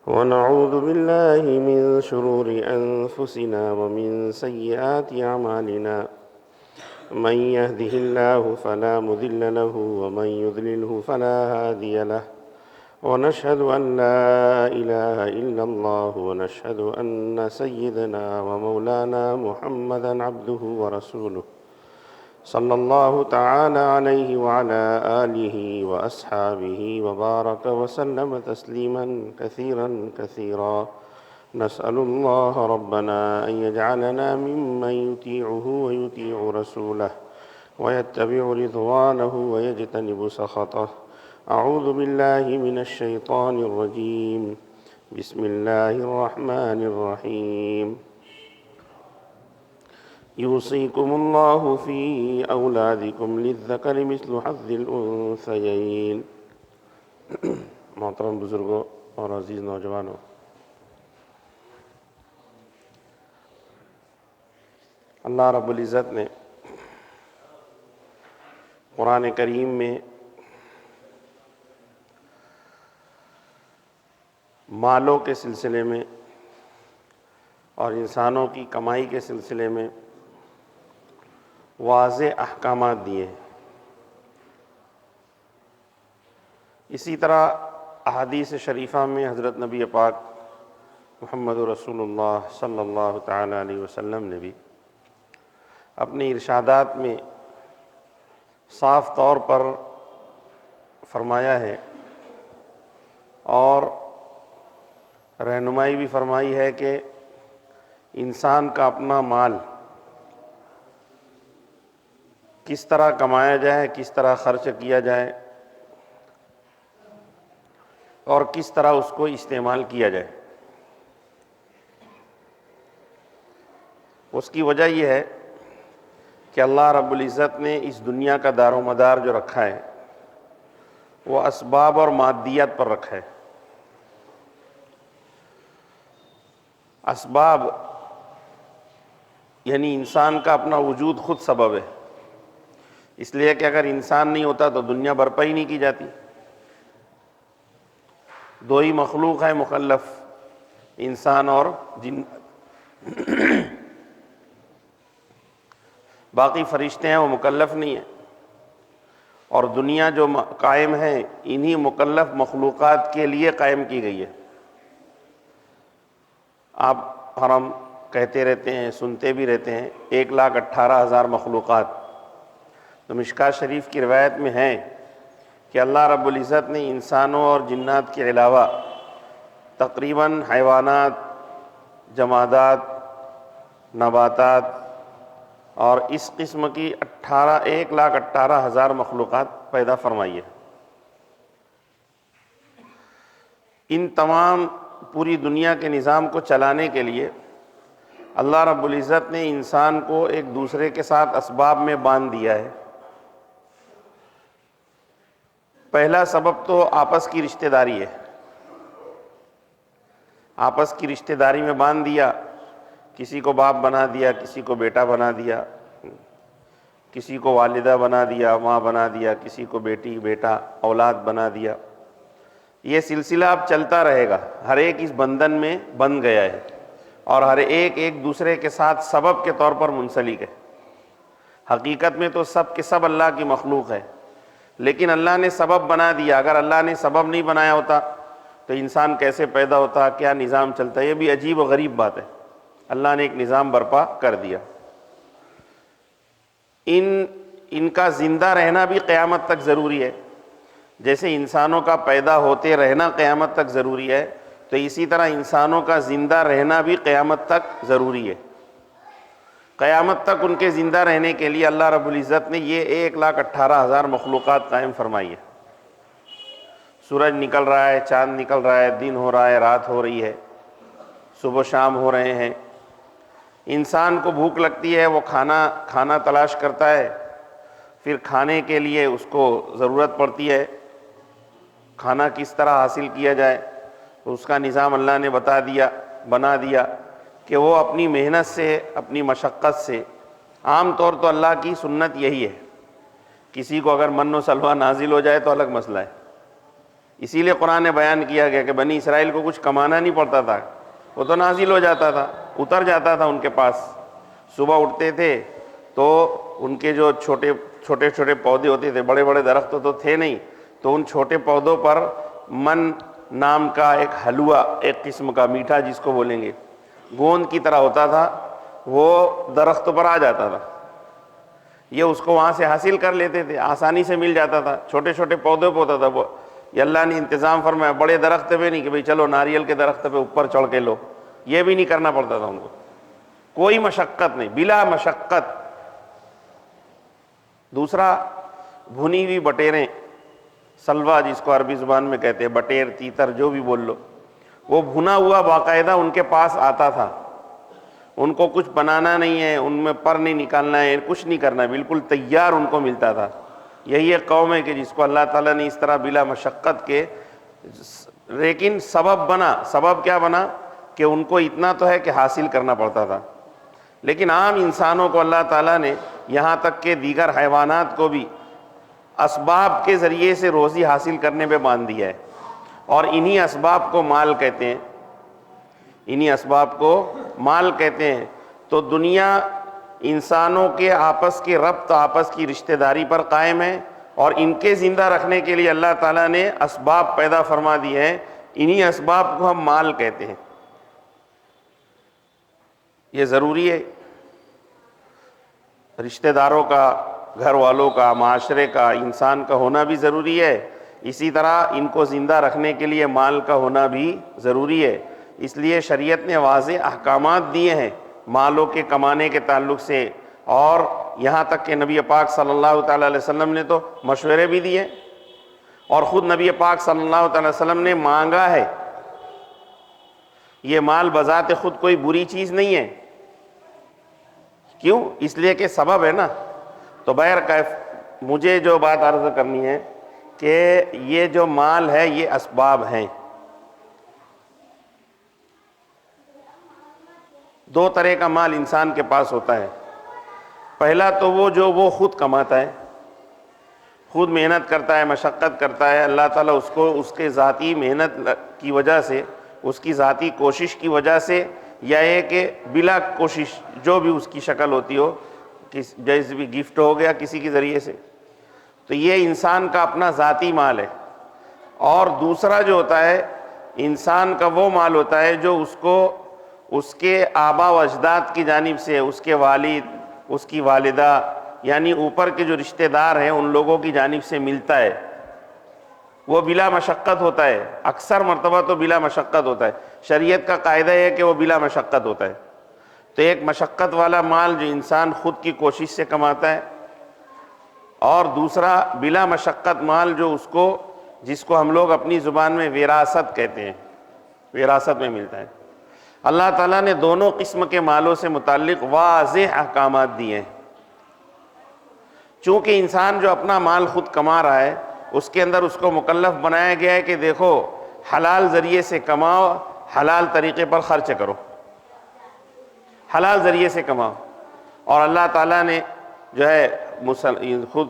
ونعوذ بالله من شرور أنفسنا ومن سيئات أعمالنا من يهده الله فلا مضل له ومن يضلله فلا هادي له ونشهد أن لا إله إلا الله ونشهد أن سيدنا ومولانا محمدا عبده ورسوله صلى الله تعالى عليه وعلى آله وأصحابه وبارك وسلم تسليما كثيرا كثيرا. نسأل الله ربنا أن يجعلنا ممن يطيعه ويطيع رسوله ويتبع رضوانه ويجتنب سخطه. أعوذ بالله من الشيطان الرجيم. بسم الله الرحمن الرحيم. يوصيكم الله في أولادكم للذكر مثل حظ الأنثيين. محترم بزرگوں اور عزیز نوجوانوں، اللہ رب العزت نے قرآن کریم میں مالوں کے سلسلے میں اور انسانوں کی کمائی کے سلسلے میں واضح احکامات دیے ہیں. اسی طرح احادیث شریفہ میں حضرت نبی پاک محمد رسول اللہ صلی اللہ تعالی علیہ وسلم نے بھی اپنے ارشادات میں صاف طور پر فرمایا ہے اور رہنمائی بھی فرمائی ہے کہ انسان کا اپنا مال کس طرح کمایا جائے، کس طرح خرچ کیا جائے اور کس طرح اس کو استعمال کیا جائے. اس کی وجہ یہ ہے کہ اللہ رب العزت نے اس دنیا کا دار و مدار جو رکھا ہے وہ اسباب اور مادیات پر رکھا ہے. اسباب یعنی انسان کا اپنا وجود خود سبب ہے، اس لیے کہ اگر انسان نہیں ہوتا تو دنیا برپا ہی نہیں کی جاتی. دو ہی مخلوق ہے مکلف، انسان اور جن. باقی فرشتے ہیں وہ مکلف نہیں ہیں، اور دنیا جو قائم ہے انہی مکلف مخلوقات کے لیے قائم کی گئی ہے. آپ حرم کہتے رہتے ہیں، سنتے بھی رہتے ہیں 1,18,000 مخلوقات. تو مشکوٰۃ شریف کی روایت میں ہے کہ اللہ رب العزت نے انسانوں اور جنات کے علاوہ تقریباً حیوانات، جمادات، نباتات اور اس قسم کی 1,18,000 مخلوقات پیدا فرمائی ہے. ان تمام پوری دنیا کے نظام کو چلانے کے لیے اللہ رب العزت نے انسان کو ایک دوسرے کے ساتھ اسباب میں باندھ دیا ہے. پہلا سبب تو آپس کی رشتہ داری ہے. آپس کی رشتہ داری میں باندھ دیا، کسی کو باپ بنا دیا، کسی کو بیٹا بنا دیا، کسی کو والدہ بنا دیا، ماں بنا دیا، کسی کو بیٹی بیٹا اولاد بنا دیا. یہ سلسلہ اب چلتا رہے گا، ہر ایک اس بندھن میں بندھ گیا ہے اور ہر ایک ایک دوسرے کے ساتھ سبب کے طور پر منسلک ہے. حقیقت میں تو سب کے سب اللہ کی مخلوق ہے، لیکن اللہ نے سبب بنا دیا. اگر اللہ نے سبب نہیں بنایا ہوتا تو انسان کیسے پیدا ہوتا، کیا نظام چلتا؟ یہ بھی عجیب و غریب بات ہے. اللہ نے ایک نظام برپا کر دیا. ان کا زندہ رہنا بھی قیامت تک ضروری ہے. جیسے انسانوں کا پیدا ہوتے رہنا قیامت تک ضروری ہے، تو اسی طرح انسانوں کا زندہ رہنا بھی قیامت تک ضروری ہے. قیامت تک ان کے زندہ رہنے کے لیے اللہ رب العزت نے یہ 1,18,000 مخلوقات قائم فرمائی ہے. سورج نکل رہا ہے، چاند نکل رہا ہے، دن ہو رہا ہے، رات ہو رہی ہے، صبح و شام ہو رہے ہیں. انسان کو بھوک لگتی ہے، وہ کھانا تلاش کرتا ہے، پھر کھانے کے لیے اس کو ضرورت پڑتی ہے. کھانا کس طرح حاصل کیا جائے تو اس کا نظام اللہ نے بنا دیا کہ وہ اپنی محنت سے، اپنی مشقت سے. عام طور تو اللہ کی سنت یہی ہے. کسی کو اگر من و سلوہ نازل ہو جائے تو الگ مسئلہ ہے. اسی لیے قرآن نے بیان کیا گیا کہ بنی اسرائیل کو کچھ کمانا نہیں پڑتا تھا، وہ تو نازل ہو جاتا تھا، اتر جاتا تھا ان کے پاس۔ صبح اٹھتے تھے تو ان کے جو چھوٹے چھوٹے پودے ہوتے تھے، بڑے بڑے درخت تو تھے نہیں، تو ان چھوٹے پودوں پر من نام کا ایک حلوہ، ایک قسم کا میٹھا جس کو بولیں گے، گوند کی طرح ہوتا تھا، وہ درخت پر آ جاتا تھا، یہ اس کو وہاں سے حاصل کر لیتے تھے، آسانی سے مل جاتا تھا، چھوٹے چھوٹے پودوں پہ ہوتا تھا وہ۔ یہ اللہ نے انتظام فرمایا، بڑے درخت پہ نہیں کہ بھئی چلو ناریل کے درخت پہ اوپر چڑھ کے لو، یہ بھی نہیں کرنا پڑتا تھا ان کو، کوئی مشقت نہیں، بلا مشقت۔ دوسرا، بھنی ہوئی بٹیریں، سلوا جس کو عربی زبان میں کہتے ہیں، بٹیر تیتر جو بھی بول لو، وہ بھنا ہوا باقاعدہ ان کے پاس آتا تھا، ان کو کچھ بنانا نہیں ہے، ان میں پر نہیں نکالنا ہے، کچھ نہیں کرنا ہے، بالکل تیار ان کو ملتا تھا۔ یہی ایک قوم ہے کہ جس کو اللہ تعالیٰ نے اس طرح بلا مشقت کے، لیکن سبب بنا، سبب کیا بنا کہ ان کو اتنا تو ہے کہ حاصل کرنا پڑتا تھا، لیکن عام انسانوں کو اللہ تعالیٰ نے، یہاں تک کہ دیگر حیوانات کو بھی، اسباب کے ذریعے سے روزی حاصل کرنے پہ باندھ دیا ہے، اور انہی اسباب کو مال کہتے ہیں، انہی اسباب کو مال کہتے ہیں۔ تو دنیا انسانوں کے آپس کے ربط، آپس کی رشتہ داری پر قائم ہے، اور ان کے زندہ رکھنے کے لیے اللہ تعالیٰ نے اسباب پیدا فرما دی ہیں، انہی اسباب کو ہم مال کہتے ہیں۔ یہ ضروری ہے، رشتہ داروں کا، گھر والوں کا، معاشرے کا، انسان کا ہونا بھی ضروری ہے، اسی طرح ان کو زندہ رکھنے کے لیے مال کا ہونا بھی ضروری ہے۔ اس لیے شریعت نے واضح احکامات دیے ہیں مالوں کے کمانے کے تعلق سے، اور یہاں تک کہ نبی پاک صلی اللہ تعالیٰ علیہ وسلم نے تو مشورے بھی دیے، اور خود نبی پاک صلی اللہ تعالیٰ علیہ وسلم نے مانگا ہے۔ یہ مال بذات خود کوئی بری چیز نہیں ہے، کیوں؟ اس لیے کہ سبب ہے نا۔ تو بہرکیف مجھے جو بات عرض کرنی ہے کہ یہ جو مال ہے یہ اسباب ہیں۔ دو طرح کا مال انسان کے پاس ہوتا ہے، پہلا تو وہ جو وہ خود کماتا ہے، خود محنت کرتا ہے، مشقت کرتا ہے، اللہ تعالیٰ اس کو اس کے ذاتی محنت کی وجہ سے، اس کی ذاتی کوشش کی وجہ سے، یا یہ کہ بلا کوشش جو بھی اس کی شکل ہوتی ہو، جیسے بھی گفٹ ہو گیا کسی کے ذریعے سے، تو یہ انسان کا اپنا ذاتی مال ہے۔ اور دوسرا جو ہوتا ہے انسان کا وہ مال ہوتا ہے جو اس کو اس کے آبا و اجداد کی جانب سے، اس کے والد، اس کی والدہ، یعنی اوپر کے جو رشتہ دار ہیں ان لوگوں کی جانب سے ملتا ہے، وہ بلا مشقت ہوتا ہے، اکثر مرتبہ تو بلا مشقت ہوتا ہے۔ شریعت کا قاعدہ ہے کہ وہ بلا مشقت ہوتا ہے۔ تو ایک مشقت والا مال جو انسان خود کی کوشش سے کماتا ہے، اور دوسرا بلا مشقت مال جو اس کو، جس کو ہم لوگ اپنی زبان میں وراثت کہتے ہیں، وراثت میں ملتا ہے۔ اللہ تعالیٰ نے دونوں قسم کے مالوں سے متعلق واضح احکامات دیے ہیں۔ چونکہ انسان جو اپنا مال خود کما رہا ہے، اس کے اندر اس کو مکلف بنایا گیا ہے کہ دیکھو حلال ذریعے سے کماؤ، حلال طریقے پر خرچ کرو، حلال ذریعے سے کماؤ۔ اور اللہ تعالیٰ نے جو ہے خود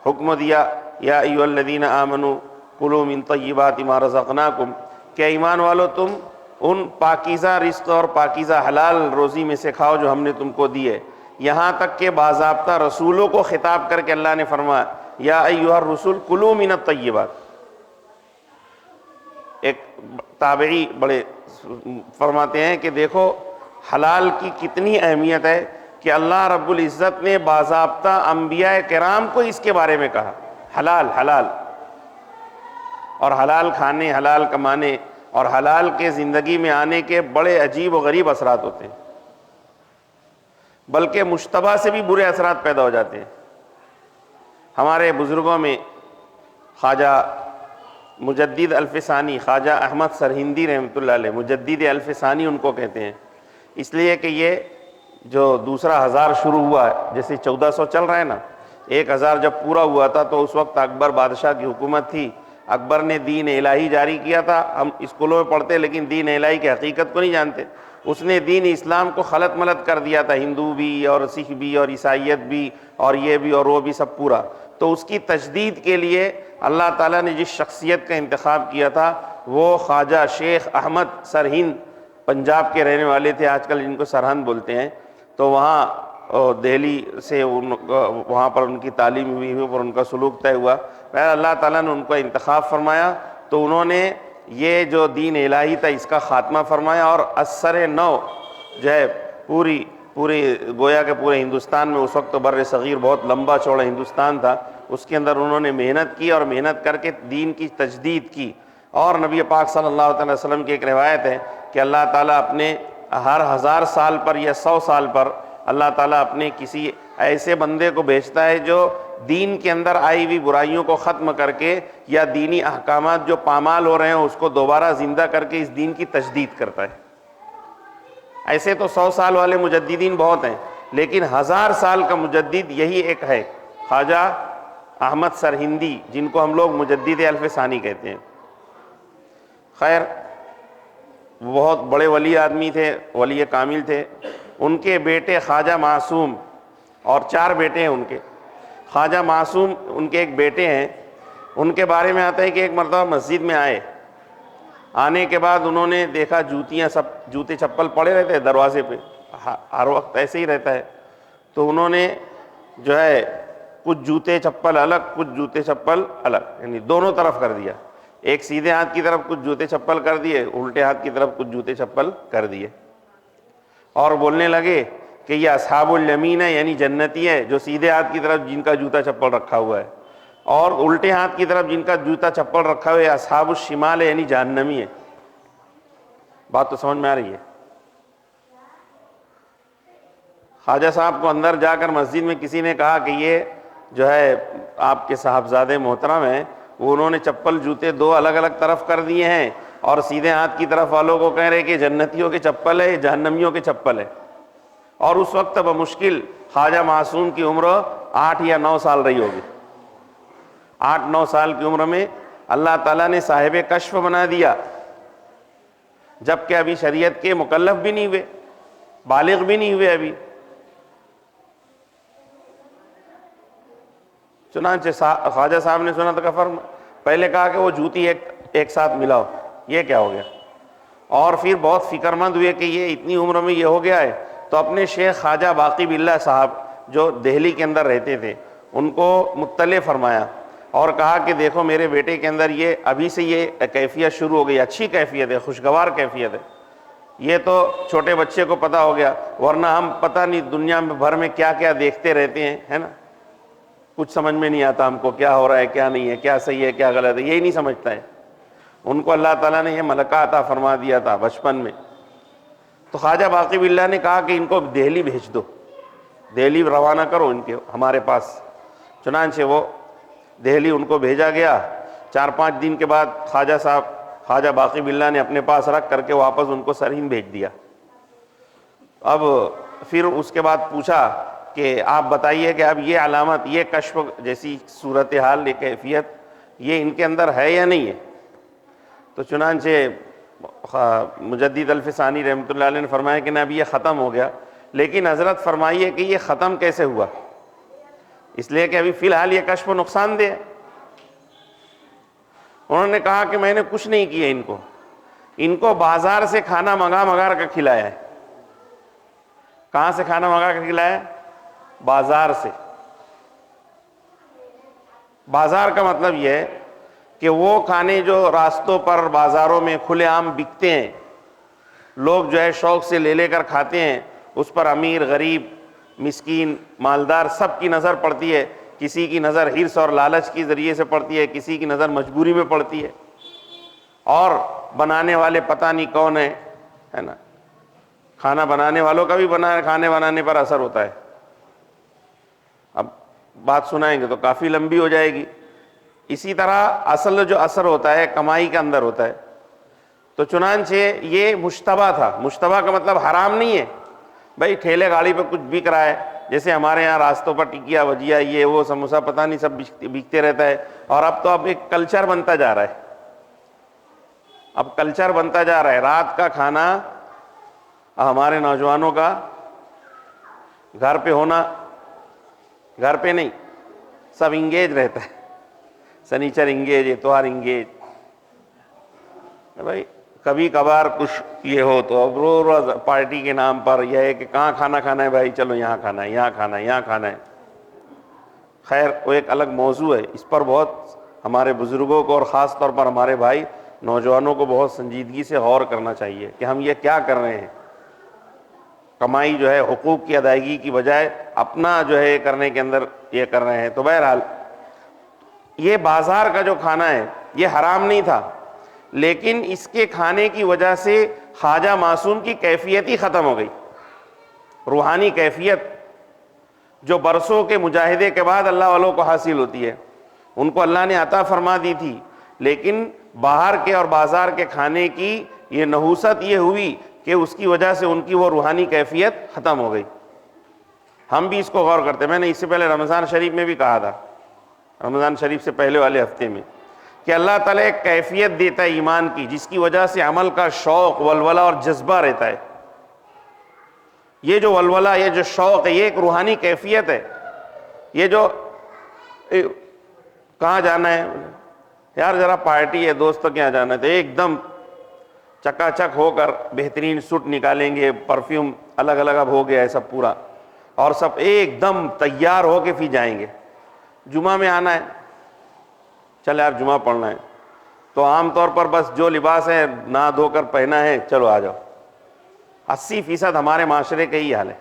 حکم دیا، یا ایھا الذین آمنوا کلوا من طیبات ما رزقناکم، کہ ایمان والو تم ان پاکیزہ رزق اور پاکیزہ حلال روزی میں سے کھاؤ جو ہم نے تم کو دی ہے۔ یہاں تک کہ باضابطہ رسولوں کو خطاب کر کے اللہ نے فرمایا، یا ایھا الرسول کلوا من الطیبات۔ ایک تابعی بڑے فرماتے ہیں کہ دیکھو حلال کی کتنی اہمیت ہے کہ اللہ رب العزت نے باضابطہ انبیاء کرام کو اس کے بارے میں کہا، حلال حلال، اور حلال کھانے، حلال کمانے اور حلال کے زندگی میں آنے کے بڑے عجیب و غریب اثرات ہوتے ہیں، بلکہ مشتبہ سے بھی برے اثرات پیدا ہو جاتے ہیں۔ ہمارے بزرگوں میں خواجہ مجدد الفسانی، خواجہ احمد سرہندی رحمۃ اللہ علیہ، مجدد الفسانی ان کو کہتے ہیں، اس لیے کہ یہ جو دوسرا ہزار شروع ہوا ہے، جیسے 1400 چل رہا ہے نا، 1000 جب پورا ہوا تھا تو اس وقت اکبر بادشاہ کی حکومت تھی، اکبر نے دین الہی جاری کیا تھا۔ ہم اسکولوں میں پڑھتے لیکن دین الہی کی حقیقت کو نہیں جانتے۔ اس نے دین اسلام کو خلط ملط کر دیا تھا، ہندو بھی اور سکھ بھی اور عیسائیت بھی اور یہ بھی اور وہ بھی سب پورا۔ تو اس کی تجدید کے لیے اللہ تعالیٰ نے جس شخصیت کا انتخاب کیا تھا وہ خواجہ شیخ احمد سرہند پنجاب کے رہنے والے تھے، آج کل جن کو سرہند بولتے ہیں. تو وہاں دہلی سے وہاں پر ان کی تعلیم ہوئی اور ان کا سلوک طے ہوا. اللہ تعالیٰ نے ان کو انتخاب فرمایا تو انہوں نے یہ جو دین الہی تھا اس کا خاتمہ فرمایا، اور اثر نو جو ہے پوری گویا کہ پورے ہندوستان میں، اس وقت تو بر صغیر بہت لمبا چوڑا ہندوستان تھا، اس کے اندر انہوں نے محنت کی اور محنت کر کے دین کی تجدید کی. اور نبی پاک صلی اللہ علیہ وسلم کی ایک روایت ہے کہ اللہ تعالیٰ اپنے ہر 1000 سال پر یا 100 سال پر اللہ تعالیٰ اپنے کسی ایسے بندے کو بھیجتا ہے جو دین کے اندر آئی ہوئی برائیوں کو ختم کر کے یا دینی احکامات جو پامال ہو رہے ہیں اس کو دوبارہ زندہ کر کے اس دین کی تجدید کرتا ہے. ایسے تو 100 سال والے مجددین بہت ہیں، لیکن 1000 سال کا مجدد یہی ایک ہے، خواجہ احمد سرہندی، جن کو ہم لوگ مجدد الف ثانی کہتے ہیں. خیر، بہت بڑے ولی آدمی تھے، ولی کامل تھے. ان کے بیٹے خواجہ معصوم، اور 4 بیٹے ہیں ان کے. خواجہ معصوم ان کے ایک بیٹے ہیں. ان کے بارے میں آتا ہے کہ ایک مرتبہ مسجد میں آنے کے بعد انہوں نے دیکھا جوتے چپل پڑے رہتے ہیں دروازے پہ، ہر وقت ایسے ہی رہتا ہے. تو انہوں نے جو ہے کچھ جوتے چپل الگ، کچھ جوتے چپل الگ، یعنی دونوں طرف کر دیا. ایک سیدھے ہاتھ کی طرف کچھ جوتے چپل کر دیے، الٹے ہاتھ کی طرف کچھ جوتے چپل کر دیے، اور بولنے لگے کہ یہ اصحاب الیمین ہے، یعنی جنتی ہے، جو سیدھے ہاتھ کی طرف جن کا جوتا چپل رکھا ہوا ہے، اور الٹے ہاتھ کی طرف جن کا جوتا چپل رکھا ہوا ہے اصحاب الشمال ہے، یعنی جہنمی ہے. بات تو سمجھ میں آ رہی ہے؟ خواجہ صاحب کو اندر جا کر مسجد میں کسی نے کہا کہ یہ جو ہے آپ کے صاحبزادے محترم ہیں، وہ انہوں نے چپل جوتے 2 الگ الگ طرف کر دیے ہیں، اور سیدھے ہاتھ کی طرف والوں کو کہہ رہے کہ جنتیوں کے چپل ہے، جہنمیوں کے چپل ہے. اور اس وقت بمشکل خواجہ معصوم کی عمر 8 یا 9 سال رہی ہوگی. 8-9 سال کی عمر میں اللہ تعالیٰ نے صاحب کشف بنا دیا، جبکہ ابھی شریعت کے مکلف بھی نہیں ہوئے، بالغ بھی نہیں ہوئے ابھی. چنانچہ خواجہ صاحب نے سنا تو پہلے کہا کہ وہ جوتی ایک ساتھ ملاؤ، یہ کیا ہو گیا؟ اور پھر بہت فکر مند ہوئے کہ یہ اتنی عمر میں یہ ہو گیا ہے، تو اپنے شیخ خواجہ باقی باللہ صاحب جو دہلی کے اندر رہتے تھے ان کو مطلع فرمایا اور کہا کہ دیکھو میرے بیٹے کے اندر یہ ابھی سے یہ کیفیت شروع ہو گئی، اچھی کیفیت ہے، خوشگوار کیفیت ہے. یہ تو چھوٹے بچے کو پتہ ہو گیا، ورنہ ہم پتہ نہیں دنیا میں بھر میں کیا کیا دیکھتے رہتے ہیں، ہے نا؟ کچھ سمجھ میں نہیں آتا ہم کو کیا ہو رہا ہے، کیا نہیں ہے، کیا صحیح ہے، کیا غلط ہے، یہی نہیں سمجھتا ہے. ان کو اللہ تعالیٰ نے یہ ملکہ عطا فرما دیا تھا بچپن میں. تو خواجہ باقی باللہ نے کہا کہ ان کو دہلی بھیج دو، دہلی روانہ کرو ان کے ہمارے پاس. چنانچہ وہ دہلی ان کو بھیجا گیا. 4-5 دن کے بعد خواجہ باقی باللہ نے اپنے پاس رکھ کر کے واپس ان کو سرہند بھیج دیا. اب پھر اس کے بعد پوچھا کہ آپ بتائیے کہ اب یہ علامت، یہ کشف جیسی صورتحال، یہ کیفیت یہ ان کے اندر ہے یا نہیں ہے؟ تو چنانچہ مجدد الف ثانی رحمۃ اللہ علیہ نے فرمایا کہ نہ ابھی یہ ختم ہو گیا، لیکن حضرت فرمائیے کہ یہ ختم کیسے ہوا؟ اس لیے کہ ابھی فی الحال یہ کشف نقصان دہ ہے. انہوں نے کہا کہ میں نے کچھ نہیں کیا، ان کو بازار سے کھانا منگا کر کھلایا ہے. کہاں سے کھانا منگا کر کھلایا ہے؟ بازار سے. بازار کا مطلب یہ ہے کہ وہ کھانے جو راستوں پر بازاروں میں کھلے عام بکتے ہیں، لوگ جو ہے شوق سے لے کر کھاتے ہیں، اس پر امیر غریب مسکین مالدار سب کی نظر پڑتی ہے. کسی کی نظر حرص اور لالچ کے ذریعے سے پڑتی ہے، کسی کی نظر مجبوری میں پڑتی ہے، اور بنانے والے پتہ نہیں کون ہے نا؟ کھانا بنانے والوں کا بھی کھانے بنانے پر اثر ہوتا ہے. اب بات سنائیں گے تو کافی لمبی ہو جائے گی. اسی طرح اصل جو اثر ہوتا ہے کمائی کا اندر ہوتا ہے. تو چنانچہ یہ مشتبہ تھا. مشتبہ کا مطلب حرام نہیں ہے، بھائی ٹھیلے گاڑی پہ کچھ بک رہا ہے، جیسے ہمارے یہاں راستوں پر ٹکیا بھجیا یہ وہ سموسہ پتہ نہیں سب بکتے رہتا ہے. اور اب ایک کلچر بنتا جا رہا ہے، اب کلچر بنتا جا رہا ہے. رات کا کھانا ہمارے نوجوانوں کا گھر پہ ہونا، گھر پہ نہیں، سب انگیج رہتا ہے، سنیچر انگیج اتوار انگیج. بھائی کبھی کبھار کچھ یہ ہو تو اب روز پارٹی کے نام پر یہ ہے کہ کہاں کھانا کھانا ہے بھائی، چلو یہاں کھانا ہے، یہاں کھانا ہے، یہاں کھانا ہے. خیر وہ ایک الگ موضوع ہے، اس پر بہت ہمارے بزرگوں کو اور خاص طور پر ہمارے بھائی نوجوانوں کو بہت سنجیدگی سے غور کرنا چاہیے کہ ہم یہ کیا کر رہے ہیں. کمائی جو ہے حقوق کی ادائیگی کی بجائے اپنا جو ہے کرنے کے اندر یہ کر رہے ہیں. تو بہرحال یہ بازار کا جو کھانا ہے یہ حرام نہیں تھا، لیکن اس کے کھانے کی وجہ سے خواجہ معصوم کی کیفیت ہی ختم ہو گئی. روحانی کیفیت جو برسوں کے مجاہدے کے بعد اللہ والوں کو حاصل ہوتی ہے، ان کو اللہ نے عطا فرما دی تھی، لیکن باہر کے اور بازار کے کھانے کی یہ نحوست یہ ہوئی کہ اس کی وجہ سے ان کی وہ روحانی کیفیت ختم ہو گئی. ہم بھی اس کو غور کرتے ہیں. میں نے اس سے پہلے رمضان شریف میں بھی کہا تھا، رمضان شریف سے پہلے والے ہفتے میں، کہ اللہ تعالیٰ ایک کیفیت دیتا ہے ایمان کی جس کی وجہ سے عمل کا شوق، ولولہ اور جذبہ رہتا ہے. یہ جو ولولہ، یہ جو شوق ہے، یہ ایک روحانی کیفیت ہے. یہ جو کہاں جانا ہے یار، ذرا پارٹی ہے، دوستوں کے یہاں جانا ہے، تو ایک دم چکا چک ہو کر بہترین سوٹ نکالیں گے، پرفیوم الگ الگ اب ہو گیا ہے سب پورا، اور سب ایک دم تیار ہو کے پھر جائیں گے. جمعہ میں آنا ہے، چل یار جمعہ پڑھنا ہے، تو عام طور پر بس جو لباس ہے نہا دھو کر پہنا ہے، چلو آ جاؤ. 80% ہمارے معاشرے کا ہی حال ہے.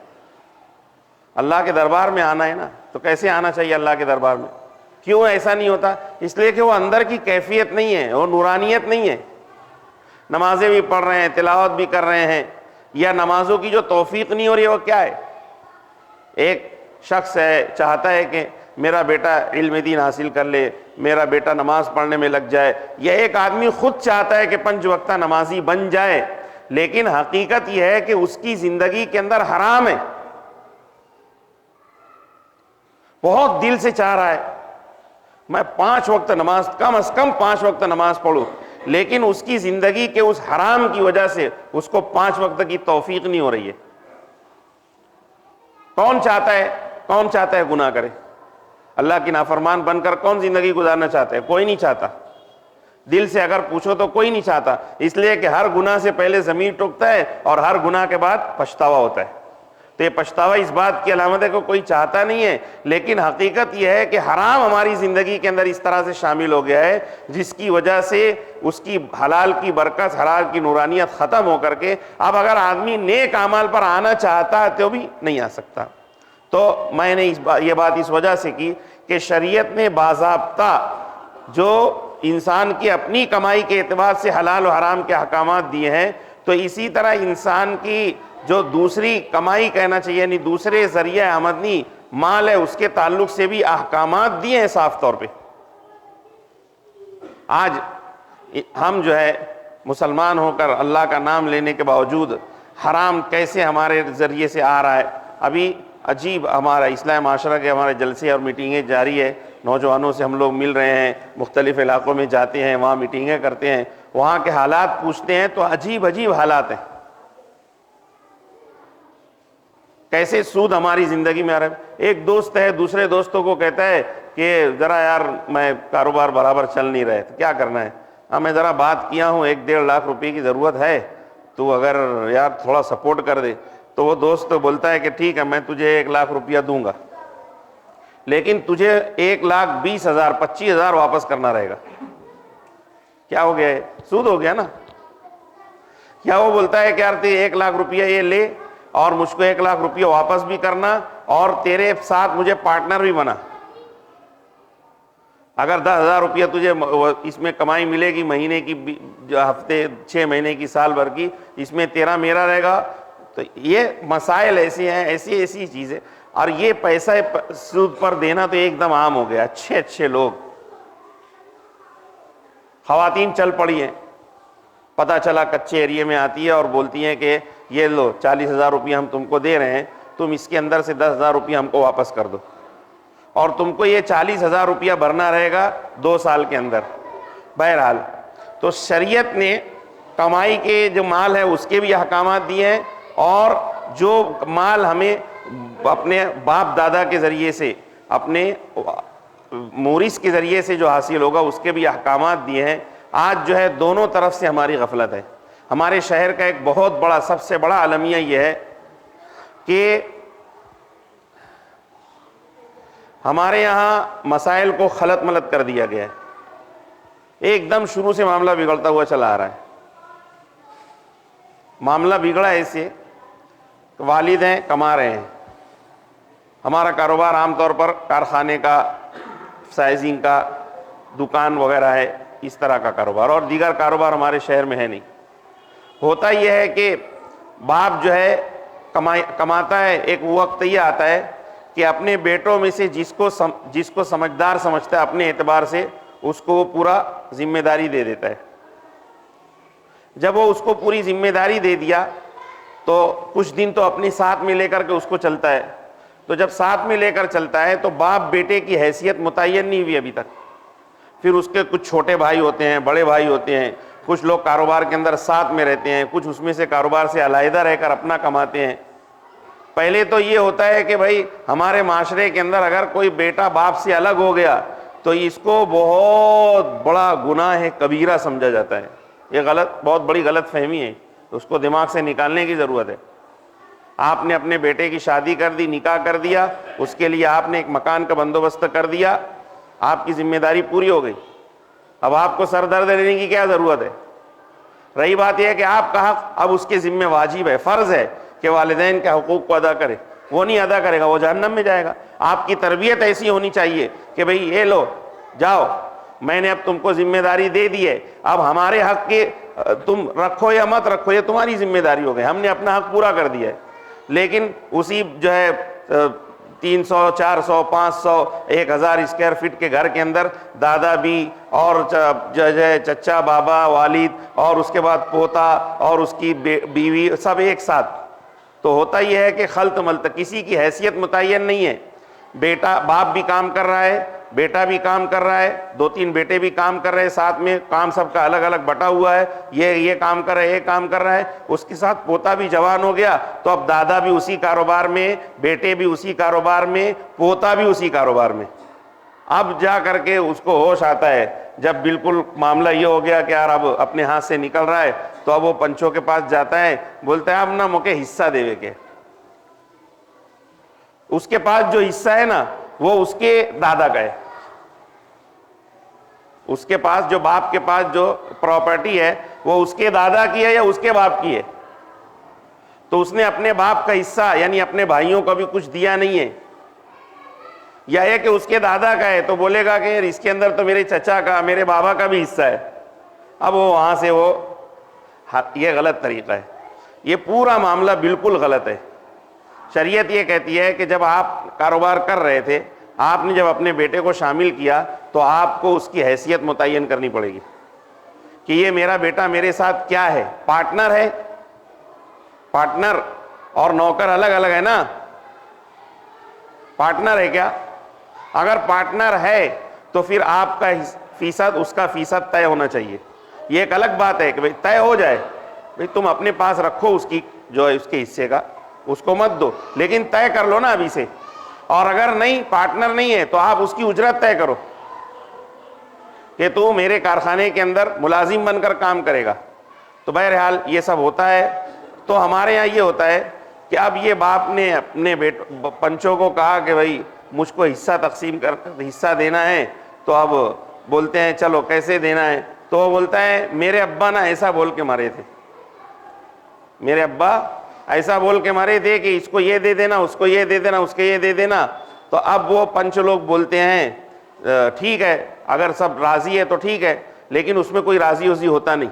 اللہ کے دربار میں آنا ہے نا، تو کیسے آنا چاہیے اللہ کے دربار میں؟ کیوں ایسا نہیں ہوتا؟ اس لیے کہ وہ اندر کی کیفیت نہیں ہے، وہ نورانیت نہیں ہے. نمازیں بھی پڑھ رہے ہیں، تلاوت بھی کر رہے ہیں، یا نمازوں کی جو توفیق نہیں ہو رہی ہے وہ کیا ہے؟ ایک شخص ہے چاہتا ہے کہ میرا بیٹا علم دین حاصل کر لے، میرا بیٹا نماز پڑھنے میں لگ جائے، یا ایک آدمی خود چاہتا ہے کہ 5 وقتہ نمازی بن جائے، لیکن حقیقت یہ ہے کہ اس کی زندگی کے اندر حرام ہے. بہت دل سے چاہ رہا ہے میں 5 وقت نماز، کم از کم 5 وقت نماز پڑھوں، لیکن اس کی زندگی کے اس حرام کی وجہ سے اس کو 5 وقت کی توفیق نہیں ہو رہی ہے. کون چاہتا ہے گناہ کرے؟ اللہ کی نافرمان بن کر کون زندگی گزارنا چاہتا ہے؟ کوئی نہیں چاہتا. دل سے اگر پوچھو تو کوئی نہیں چاہتا، اس لیے کہ ہر گناہ سے پہلے ضمیر ٹوکتا ہے اور ہر گناہ کے بعد پچھتاوا ہوتا ہے. تو یہ پچھتاوا اس بات کی علامت ہے کہ کوئی چاہتا نہیں ہے، لیکن حقیقت یہ ہے کہ حرام ہماری زندگی کے اندر اس طرح سے شامل ہو گیا ہے جس کی وجہ سے اس کی حلال کی برکت، حلال کی نورانیت ختم ہو کر کے اب اگر آدمی نیک اعمال پر آنا چاہتا ہے تو بھی نہیں آ سکتا. تو میں نے یہ بات اس وجہ سے کی کہ شریعت نے باضابطہ جو انسان کی اپنی کمائی کے اعتبار سے حلال و حرام کے احکامات دیے ہیں، تو اسی طرح انسان کی جو دوسری کمائی کہنا چاہیے، یعنی دوسرے ذریعہ آمدنی مال ہے، اس کے تعلق سے بھی احکامات دیے ہیں صاف طور پہ. آج ہم جو ہے مسلمان ہو کر اللہ کا نام لینے کے باوجود حرام کیسے ہمارے ذریعے سے آ رہا ہے. ابھی عجیب ہمارا اسلامی معاشرہ کے ہمارے جلسے اور میٹنگیں جاری ہے، نوجوانوں سے ہم لوگ مل رہے ہیں، مختلف علاقوں میں جاتے ہیں، وہاں میٹنگیں کرتے ہیں، وہاں کے حالات پوچھتے ہیں تو عجیب حالات ہیں. کیسے سود ہماری زندگی میں آ رہا ہے. ایک دوست ہے دوسرے دوستوں کو کہتا ہے کہ ذرا یار میں کاروبار برابر چل نہیں رہے، تو کیا کرنا ہے؟ میں ذرا بات کیا ہوں 1-1.5 لاکھ روپے کی ضرورت ہے، تو اگر یار تھوڑا سپورٹ کر دے. تو وہ دوست بولتا ہے کہ ٹھیک ہے میں تجھے 1 لاکھ روپیہ دوں گا، لیکن تجھے 1,20,000 25,000 واپس کرنا رہے گا. کیا ہو گیا ہے؟ سود ہو گیا نا. کیا وہ بولتا ہے کہ یار 1 لاکھ روپیہ یہ لے اور مجھ کو 1 لاکھ روپیہ واپس بھی کرنا اور تیرے ساتھ مجھے پارٹنر بھی بنا. اگر 10,000 روپیہ تجھے اس میں کمائی ملے گی مہینے کی، ہفتے 6 مہینے کی، سال بھر کی، اس میں تیرا میرا رہے گا. تو یہ مسائل ایسے ہیں، ایسی چیزیں. اور یہ پیسہ سود پر دینا تو ایک دم عام ہو گیا. اچھے لوگ، خواتین چل پڑی ہیں، پتہ چلا کچے ایریے میں آتی ہے اور بولتی ہیں کہ یہ لو 40,000 روپیہ ہم تم کو دے رہے ہیں، تم اس کے اندر سے 10,000 روپیہ ہم کو واپس کر دو، اور تم کو یہ 40,000 روپیہ بھرنا رہے گا 2 سال کے اندر. بہرحال تو شریعت نے کمائی کے جو مال ہے اس کے بھی احکامات دیے ہیں، اور جو مال ہمیں اپنے باپ دادا کے ذریعے سے، اپنے مورث کے ذریعے سے جو حاصل ہوگا اس کے بھی احکامات دیے ہیں. آج جو ہے دونوں طرف سے ہماری غفلت ہے. ہمارے شہر کا ایک بہت بڑا سب سے بڑا المیہ یہ ہے کہ ہمارے یہاں مسائل کو خلط ملط کر دیا گیا ہے. ایک دم شروع سے معاملہ بگڑتا ہوا چلا آ رہا ہے. معاملہ بگڑا ایسے کہ والد ہیں کما رہے ہیں, ہمارا کاروبار عام طور پر کارخانے کا, سائزنگ کا, دکان وغیرہ ہے, اس طرح کا کاروبار, اور دیگر کاروبار ہمارے شہر میں ہے نہیں. ہوتا یہ ہے کہ باپ جو ہے کماتا ہے, ایک وقت یہ آتا ہے کہ اپنے بیٹوں میں سے جس کو سمجھدار سمجھتا ہے اپنے اعتبار سے اس کو وہ پورا ذمہ داری دے دیتا ہے. جب وہ اس کو پوری ذمہ داری دے دیا تو کچھ دن تو اپنے ساتھ میں لے کر کے اس کو چلتا ہے. تو جب ساتھ میں لے کر چلتا ہے تو باپ بیٹے کی حیثیت متعین نہیں ہوئی ابھی تک. پھر اس کے کچھ چھوٹے بھائی ہوتے ہیں, بڑے بھائی ہوتے ہیں, کچھ لوگ کاروبار کے اندر ساتھ میں رہتے ہیں, کچھ اس میں سے کاروبار سے علیحدہ رہ کر اپنا کماتے ہیں. پہلے تو یہ ہوتا ہے کہ بھائی ہمارے معاشرے کے اندر اگر کوئی بیٹا باپ سے الگ ہو گیا تو اس کو بہت بڑا گناہ کبیرہ سمجھا جاتا ہے. یہ بہت بڑی غلط فہمی ہے, اس کو دماغ سے نکالنے کی ضرورت ہے. آپ نے اپنے بیٹے کی شادی کر دی, نکاح کر دیا, اس کے لیے آپ نے ایک مکان کا بندوبست کر دیا, آپ کی ذمہ داری پوری ہو گئی. اب آپ کو سر درد لینے کی کیا ضرورت ہے؟ رہی بات یہ ہے کہ آپ کا حق اب اس کے ذمہ واجب ہے, فرض ہے کہ والدین کے حقوق کو ادا کرے. وہ نہیں ادا کرے گا وہ جہنم میں جائے گا. آپ کی تربیت ایسی ہونی چاہیے کہ بھئی یہ لو جاؤ, میں نے اب تم کو ذمہ داری دے دی ہے, اب ہمارے حق کے تم رکھو یا مت رکھو یہ تمہاری ذمہ داری ہو گئی, ہم نے اپنا حق پورا کر دیا ہے. لیکن اسی جو ہے 300 400 500 1000 اسکوائر فٹ کے گھر کے اندر دادا بھی اور جو ہے چچا بابا والد اور اس کے بعد پوتا اور اس کی بیوی سب ایک ساتھ, تو ہوتا یہ ہے کہ خلط ملط, کسی کی حیثیت متعین نہیں ہے. بیٹا باپ بھی کام کر رہا ہے, بیٹا بھی کام کر رہا ہے, 2-3 بیٹے بھی کام کر رہے ہیں ساتھ میں, کام سب کا الگ الگ بٹا ہوا ہے, یہ کام کر رہا ہے, یہ کام کر رہا ہے. اس کے ساتھ پوتا بھی جوان ہو گیا تو اب دادا بھی اسی کاروبار میں, بیٹے بھی اسی کاروبار میں, پوتا بھی اسی کاروبار میں. اب جا کر کے اس کو ہوش آتا ہے جب بالکل معاملہ یہ ہو گیا کہ یار اب اپنے ہاتھ سے نکل رہا ہے, تو اب وہ پنچوں کے پاس جاتا ہے, بولتا ہے اب نا مجھے حصہ دے کے. اس کے پاس جو حصہ ہے نا وہ اس کے دادا کا ہے. اس کے پاس جو باپ کے پاس جو پراپرٹی ہے وہ اس کے دادا کی ہے یا اس کے باپ کی ہے. تو اس نے اپنے باپ کا حصہ یعنی اپنے بھائیوں کو بھی کچھ دیا نہیں ہے, یا یہ کہ اس کے دادا کا ہے تو بولے گا کہ اس کے اندر تو میرے چچا کا, میرے بابا کا بھی حصہ ہے. اب وہ وہاں سے یہ غلط طریقہ ہے. یہ پورا معاملہ بالکل غلط ہے. شریعت یہ کہتی ہے کہ جب آپ کاروبار کر رہے تھے, آپ نے جب اپنے بیٹے کو شامل کیا تو آپ کو اس کی حیثیت متعین کرنی پڑے گی کہ یہ میرا بیٹا میرے ساتھ کیا ہے, پارٹنر ہے. پارٹنر اور نوکر الگ الگ ہے نا. پارٹنر ہے کیا؟ اگر پارٹنر ہے تو پھر آپ کا فیصد اس کا فیصد طے ہونا چاہیے. یہ ایک الگ بات ہے کہ بھئی طے ہو جائے, بھئی تم اپنے پاس رکھو اس کی جو ہے اس کے حصے کا, اس کو مت دو, لیکن طے کر لو نا ابھی سے. اور اگر نہیں پارٹنر نہیں ہے تو آپ اس کی اجرت طے کرو کہ تو میرے کارخانے کے اندر ملازم بن کر کام کرے گا. تو بہرحال یہ سب ہوتا ہے. تو ہمارے یہاں یہ ہوتا ہے کہ اب یہ باپ نے اپنے پنچوں کو کہا کہ بھائی مجھ کو حصہ دینا ہے, تو اب بولتے ہیں چلو کیسے دینا ہے. تو وہ بولتا ہے میرے ابا نا ایسا بول کے مارے تھے, میرے ابا ایسا بول کے مارے تھے کہ اس کو یہ دے دینا, اس کو یہ دے دینا, اس کو یہ دے دینا. تو اب وہ پنچ لوگ بولتے ہیں ٹھیک ہے اگر سب راضی ہے تو ٹھیک ہے, لیکن اس میں کوئی راضی وزی ہوتا نہیں,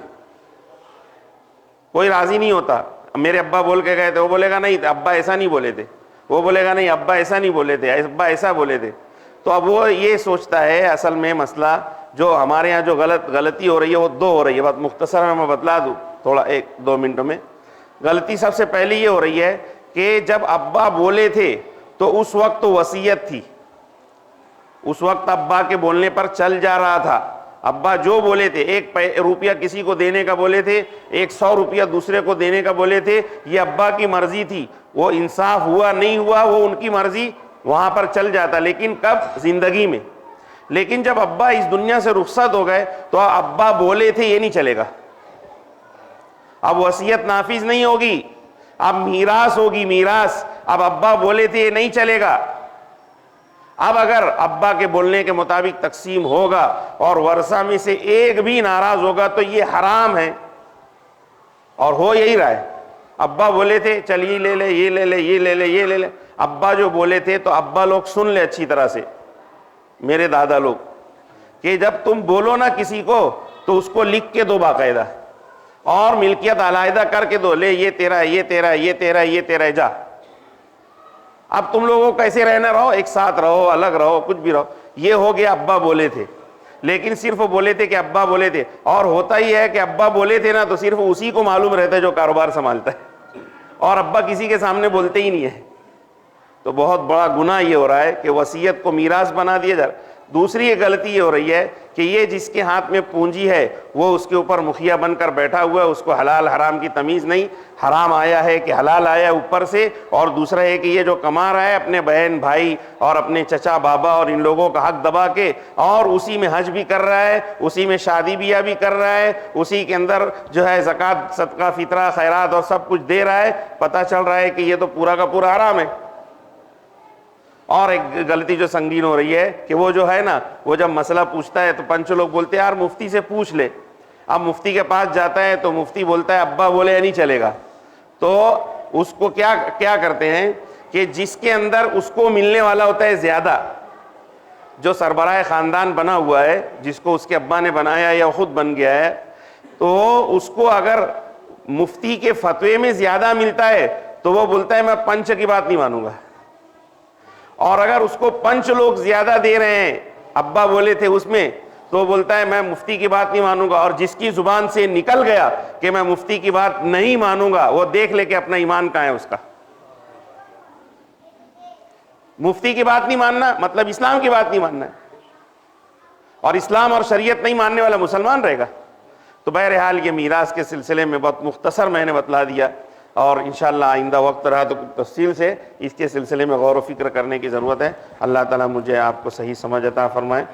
کوئی راضی نہیں ہوتا. میرے ابا بول کے گئے تھے, وہ بولے گا نہیں ابا ایسا نہیں بولے تھے, وہ بولے گا نہیں ابا ایسا نہیں بولے تھے, ابا ایسا بولے تھے. تو اب وہ یہ سوچتا ہے, اصل میں مسئلہ جو ہمارے یہاں جو غلطی ہو رہی ہے وہ دو ہو رہی ہے. بات مختصر میں بتلا دوں تھوڑا 1-2 منٹوں میں. غلطی سب سے پہلی یہ ہو رہی ہے کہ جب ابا بولے تھے تو اس وقت وصیت تھی, اس وقت ابا کے بولنے پر چل جا رہا تھا. ابا جو بولے تھے, 1 روپیہ کسی کو دینے کا بولے تھے, 100 روپیہ دوسرے کو دینے کا بولے تھے, یہ ابا کی مرضی تھی. وہ انصاف ہوا نہیں ہوا وہ ان کی مرضی, وہاں پر چل جاتا. لیکن کب؟ زندگی میں. لیکن جب ابا اس دنیا سے رخصت ہو گئے تو ابا بولے تھے یہ نہیں چلے گا. اب وصیت نافذ نہیں ہوگی, اب میراث ہوگی, میراث. اب ابا بولے تھے یہ نہیں چلے گا. اب اگر ابا کے بولنے کے مطابق تقسیم ہوگا اور ورثہ میں سے ایک بھی ناراض ہوگا تو یہ حرام ہے, اور ہو یہی رہا ہے. ابا بولے تھے چل یہ لے لے, یہ لے لے, یہ لے لے, یہ لے لے. ابا جو بولے تھے تو ابا لوگ سن لے اچھی طرح سے, میرے دادا لوگ, کہ جب تم بولو نا کسی کو تو اس کو لکھ کے دو باقاعدہ, اور ملکیت علیحدہ کر کے دو, لے یہ تیرا ہے, یہ تیرا ہے, یہ تیرا ہے, یہ تیرا ہے, جا. اب تم لوگوں کو کیسے رہنا, رہو ایک ساتھ رہو, الگ رہو, کچھ بھی رہو. یہ ہو گیا ابا بولے تھے. لیکن صرف بولے تھے کہ ابا بولے تھے, اور ہوتا ہی ہے کہ ابا بولے تھے نا تو صرف اسی کو معلوم رہتا ہے جو کاروبار سنبھالتا ہے, اور ابا کسی کے سامنے بولتے ہی نہیں ہے. تو بہت بڑا گناہ یہ ہو رہا ہے کہ وصیت کو میراث بنا دیا جا رہا ہے. دوسری یہ غلطی یہ ہو رہی ہے کہ یہ جس کے ہاتھ میں پونجی ہے وہ اس کے اوپر مکھیا بن کر بیٹھا ہوا ہے, اس کو حلال حرام کی تمیز نہیں, حرام آیا ہے کہ حلال آیا ہے اوپر سے. اور دوسرا ہے کہ یہ جو کما رہا ہے اپنے بہن بھائی اور اپنے چچا بابا اور ان لوگوں کا حق دبا کے, اور اسی میں حج بھی کر رہا ہے, اسی میں شادی بیاہ بھی کر رہا ہے, اسی کے اندر جو ہے زکوٰۃ صدقہ فطرہ خیرات اور سب کچھ دے رہا ہے. پتہ چل رہا ہے کہ یہ تو پورا کا پورا حرام ہے. اور ایک غلطی جو سنگین ہو رہی ہے کہ وہ جو ہے نا, وہ جب مسئلہ پوچھتا ہے تو پنچ لوگ بولتے ہیں یار مفتی سے پوچھ لے. اب مفتی کے پاس جاتا ہے تو مفتی بولتا ہے ابا بولے یا نہیں چلے گا. تو اس کو کیا کرتے ہیں کہ جس کے اندر اس کو ملنے والا ہوتا ہے زیادہ, جو سربراہ خاندان بنا ہوا ہے, جس کو اس کے ابا نے بنایا یا خود بن گیا ہے, تو اس کو اگر مفتی کے فتوے میں زیادہ ملتا ہے تو وہ بولتا ہے میں پنچ کی بات نہیں مانوں گا. اور اگر اس کو پنچ لوگ زیادہ دے رہے ہیں, ابا بولے تھے اس میں, تو بولتا ہے میں مفتی کی بات نہیں مانوں گا. اور جس کی زبان سے نکل گیا کہ میں مفتی کی بات نہیں مانوں گا, وہ دیکھ لے کہ اپنا ایمان کہاں ہے اس کا. مفتی کی بات نہیں ماننا مطلب اسلام کی بات نہیں ماننا ہے, اور اسلام اور شریعت نہیں ماننے والا مسلمان رہے گا. تو بہرحال یہ میراث کے سلسلے میں بہت مختصر میں نے بتلا دیا, اور انشاءاللہ آئندہ وقت رہا تو تفصیل سے اس کے سلسلے میں غور و فکر کرنے کی ضرورت ہے. اللہ تعالیٰ مجھے آپ کو صحیح سمجھ عطا فرمائے.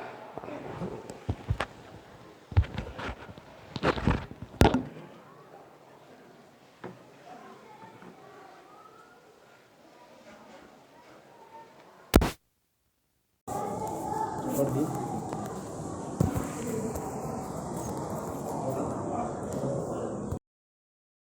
پڑھ دی.